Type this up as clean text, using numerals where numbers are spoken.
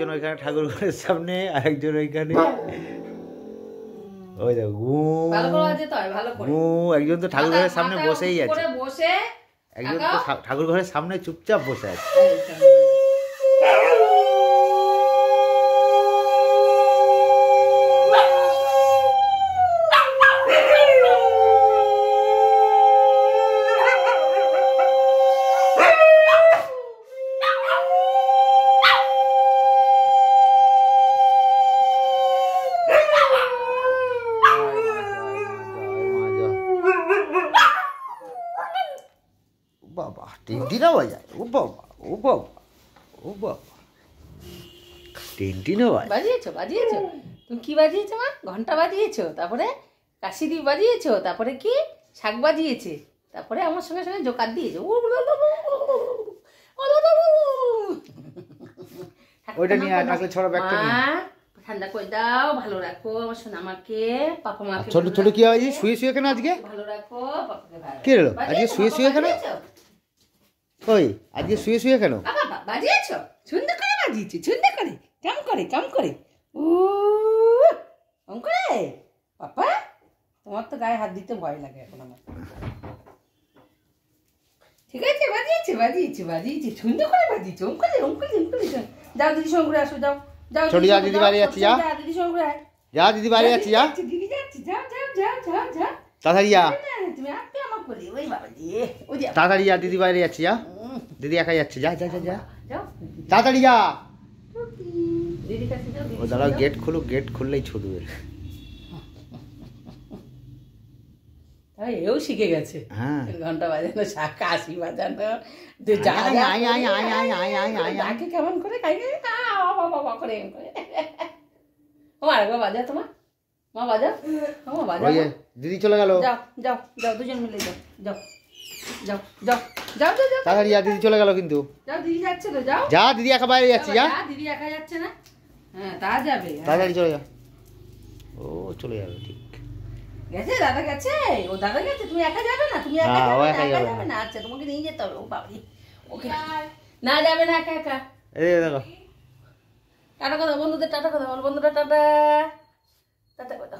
একজন ওইখানে ঠাকুর ঘরের সামনে, আরেকজন ওইখানে। ওই দেখো গু গু, একজন তো ঠাকুর ঘরের সামনে বসেই আছে, একজন তো ঠাকুর ঘরের সামনে চুপচাপ বসে আছে। বাবা টিনটিনা বাজায়, ও বাবা ও বাবা ও বাবা, টিনটিনা বাজিয়েছো বাজিয়েছো। তুমি কি বাজিয়েছো মা? ঘন্টা বাজিয়েছো, তারপরে কাশিদি বাজিয়েছো, তারপরে কি শাক বাজিয়েছে, তারপরে আমার সঙ্গে সঙ্গে জোকার দিয়েছো। ওইটা নিয়ে টাকলে ছড়া ব্যাগটা নিয়ে ঠান্ডা করে দাও, ভালো রাখো আমার সোনামাকে, পাপা মাকে। ছোট ছোট কি হয় শুয়ে শুয়ে কেন আজকে? ভালো রাখো পাপাকে, ভালো কি হলো আজকে শুয়ে শুয়ে কেন? ওই আজকে শুয়ে শুয়ে কেন? বাবা বাজিয়েছো, সুন্দর করে বাজিয়েছো, সুন্দর করে, কেমন করে কেমন করে, ও কেমন করে। পাপা তোমার তো গায়ে হাত দিতে ভয় লাগে এখন আমার। ঠিক আছে বাজিয়েছে বাজিয়েছে বাজিয়েছে, সুন্দর করে বাজিয়েছে, ওম করে ওম করে ওম করে। যাও দিদি সঙ্গে ঘুরে আসো, যাও যাও ছোট যা, দিদি বাড়ি যাচ্ছি, যা দিদি সঙ্গে ঘুরে আয়, যা দিদি বাড়ি যাচ্ছি, যা দিদি যাচ্ছি, যাও যাও যাও যাও যাও তাড়াতাড়ি যা, তুমি আপনি আমার করে। ওই বাবা দিয়ে ওই যে তাড়াতাড়ি যা, দিদি বাইরে যাচ্ছি, যা দিদি একা যাচ্ছে, যা যা যা যা যাও তাড়াতাড়ি যা। দিদির কাছে যাও। ও দাঁড়াও, গেট খুলো, গেট খুললেই ছুটবে। এও শিখে গেছে, হ্যাঁ ঘন্টা বাজানো, কাশি বাজানো, ডাকে কেমন করে বাবা করে ও আরেকবার বাজা তোমার মা, বাজা মা বাজা। দিদি চলে গেল, যাও যাও যাও দুজন মিলে যাও যাও যাও যাও যাও যাও যাও তাড়াতাড়ি যা, দিদি চলে গেল কিন্তু। যাও দিদি যাচ্ছে তো, যাও যা দিদি একা বাইরে যাচ্ছি, যা দিদি একা যাচ্ছে না, হ্যাঁ তা যাবে, তাড়াতাড়ি চলে যা। ও চলে যাবে, ঠিক গেছে, দাদা গেছে, ও দাদা গেছে, তুমি একা যাবে না, তুমি একা যাবে না, আচ্ছা তোমাকে নিয়ে যেতে হবে। ও বাবারি ওকে না যাবে না একা একা। এই দেখো টাটা কথা বন্ধুদের, টাটা কথা বল বন্ধুরা, টাটা টাটা কথা।